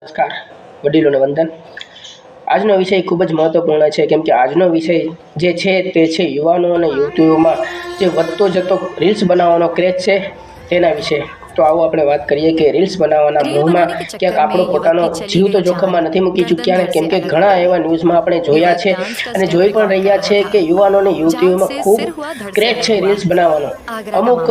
નમસ્કાર, વડીલોને વંદન। આજનો વિષય ખૂબ જ મહત્વપૂર્ણ છે, કેમ કે આજનો વિષય જે છે તે છે યુવાનો અને યુવતીઓમાં જે વધતો જતો રીલ્સ બનાવવાનો ક્રેઝ છે તેના વિશે। તો આવો આપણે વાત કરીએ કે રીલ્સ બનાવવાના મોહમાં ક્યાંક આપણો પોતાનો જીવ તો જોખમમાં નથી મૂકી ચૂક્યા ને, કેમ કે ઘણા એવા ન્યૂઝમાં આપણે જોયા છે અને જોઈ પણ રહ્યા છે કે યુવાનો અને યુવતીઓમાં ખૂબ ક્રેઝ છે રીલ્સ બનાવવાનો। અમુક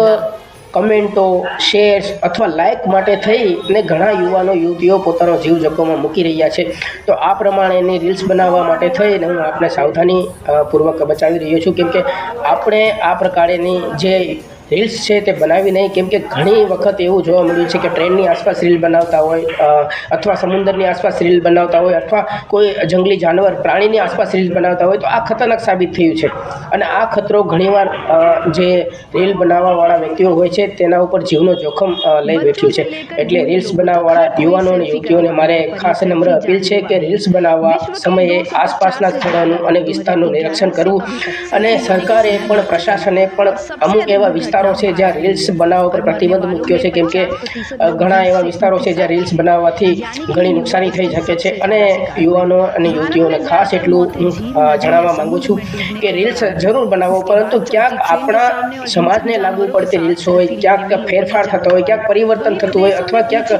કમેન્ટો, શેર્સ અથવા લાઇક માટે થઈને ઘણા યુવાનો યુવતીઓ પોતાનો જીવ જોખમમાં મૂકી રહ્યા છે। તો આ પ્રમાણેની રીલ્સ બનાવવા માટે થઈને હું આપને સાવધાની પૂર્વક બચાવી રહ્યો છું, કેમ કે આપણે આ પ્રકારેની જે રીલ્સ છે તે બનાવી નહીં, કેમ કે ઘણી વખત એવું જોવા મળ્યું છે કે ટ્રેનની આસપાસ રીલ બનાવતા હોય અથવા સમુદ્રની આસપાસ રીલ બનાવતા હોય અથવા કોઈ જંગલી જાનવર પ્રાણીની આસપાસ રીલ બનાવતા હોય, તો આ ખતરનાક સાબિત થયું છે। અને આ ખતરો ઘણીવાર જે રીલ બનાવવાવાળા વ્યક્તિઓ હોય છે તેના ઉપર જીવનો જોખમ લઈ બેઠ્યું છે। એટલે રીલ્સ બનાવવાવાળા યુવાનો અને યુવતીઓને મારે ખાસ નમ્ર અપીલ છે કે રીલ્સ બનાવવા સમયે આસપાસના સ્થળોનું અને વિસ્તારનું નિરીક્ષણ કરવું। અને સરકારે પણ, પ્રશાસને પણ અમુક એવા વિસ્તારો છે જ્યાં રીલ્સ બનાવવા પર પ્રતિબંધ મૂક્યો છે, કેમ કે ઘણા એવા વિસ્તારો છે જ્યાં રીલ્સ બનાવવાથી ઘણી નુકસાની થઈ શકે છે। અને યુવાનો અને યુવતીઓને ખાસ એટલું હું જણાવવા માંગુ છું કે રીલ્સ જરૂર બનાવો, પરંતુ ક્યાંક આપણા સમાજને લાગુ પડતી રીલ્સ હોય, ક્યાંક ફેરફાર થતો હોય, ક્યાંક પરિવર્તન થતું હોય અથવા ક્યાંક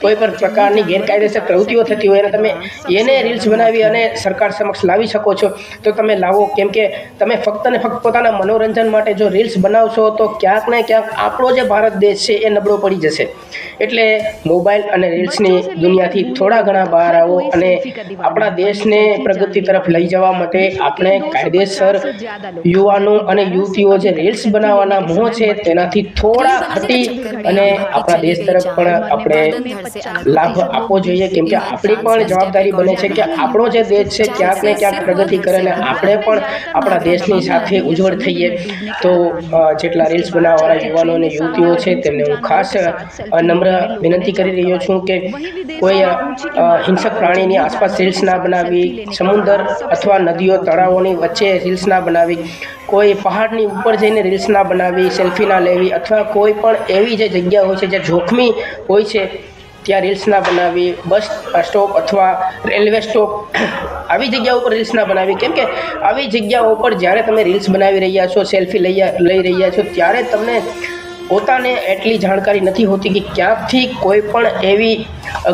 કોઈ પણ પ્રકારની ગેરકાયદેસર પ્રવૃત્તિઓ થતી હોય અને તમે એને રીલ્સ બનાવી અને સરકાર સમક્ષ લાવી શકો છો તો તમે લાવો, કેમ કે તમે ફક્ત ને ફક્ત પોતાના મનોરંજન માટે જો રીલ્સ બનાવશો તો ક્યાંક ને ક્યાંક આપણો જે ભારત દેશ છે એ નબળો પડી જશે। એટલે મોબાઈલ અને રીલ્સની દુનિયાથી થોડા ઘણા બહાર આવો અને આપણા દેશને પ્રગતિ તરફ લઈ જવા માટે આપણે કાયદેસર યુવાનો અને યુવતીઓ જે રીલ્સ બનાવવાના મોહ છે તેનાથી થોડા હટી અને આપણા દેશ તરફ પણ આપણે લાભ આપવો જોઈએ, કેમ કે આપણી પણ જવાબદારી બને છે કે આપણો જે દેશ છે ક્યાંક ને ક્યાંક પ્રગતિ કરે અને આપણે પણ આપણા દેશની સાથે ઉજ્જવળ થઈએ। તો જેટલા રીલ્સ બનાવવાવાળા યુવાનો અને યુવતીઓ છે તેમને હું ખાસ નમ્ર વિનંતી કરી રહ્યો છું કે કોઈ હિંસક પ્રાણીની આસપાસ રીલ્સ ના બનાવવી, સમુદ્ર અથવા નદીઓ, તળાવોની વચ્ચે રીલ્સ ના બનાવવી, કોઈ પહાડની ઉપર જઈને રીલ્સ ના બનાવવી, સેલ્ફી ના લેવી અથવા કોઈ પણ એવી જે જગ્યા હોય છે જે જોખમી હોય છે ત્યાં રીલ્સ ના બનાવવી, બસ સ્ટોપ અથવા રેલવે સ્ટોપ આવી જગ્યાઓ પર રીલ્સ ના બનાવવી, કેમ કે આવી જગ્યાઓ પર જ્યારે તમે રીલ્સ બનાવી રહ્યા છો, સેલ્ફી લઈ રહ્યા છો, ત્યારે તમને પોતાને એટલી જાણકારી નથી હોતી કે ક્યાંકથી કોઈ પણ એવી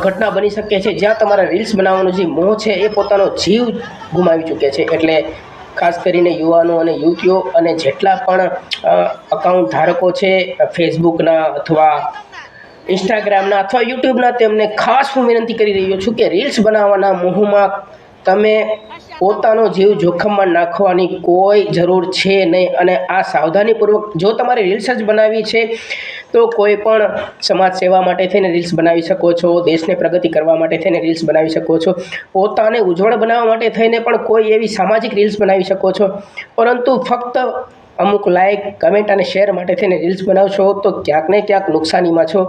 ઘટના બની શકે છે જ્યાં તમારા રીલ્સ બનાવવાનો જે મોહ છે એ પોતાનો જીવ ગુમાવી ચૂકે છે। એટલે ખાસ કરીને યુવાનો અને યુવતીઓ અને જેટલા પણ અકાઉન્ટ ધારકો છે ફેસબુકના અથવા ઇન્સ્ટાગ્રામના અથવા યુટ્યુબના, તેમને ખાસ હું વિનંતી કરી રહ્યો છું કે રીલ્સ બનાવવાના મોહમાં તમે પોતાનો જીવ જોખમમાં નાખવાની કોઈ જરૂર છે નહીં। અને આ સાવધાનીપૂર્વક જો તમારે રીલ્સ જ બનાવવી છે તો કોઈ પણ સમાજ સેવા માટે થઈને રીલ્સ બનાવી શકો છો, દેશને પ્રગતિ કરવા માટે થઈને રીલ્સ બનાવી શકો છો, પોતાને ઉજ્જવળ બનાવવા માટે થઈને પણ કોઈ એવી સામાજિક રીલ્સ બનાવી શકો છો, પરંતુ ફક્ત અમુક લાઇક, કમેન્ટ અને શેર માટે થઈને રીલ્સ બનાવશો તો ક્યાંક ને ક્યાંક નુકસાનીમાં છો।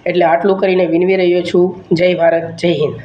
એટલે આટલું કરીને વિનવી રહ્યો છું। જય ભારત, જય હિન્દ।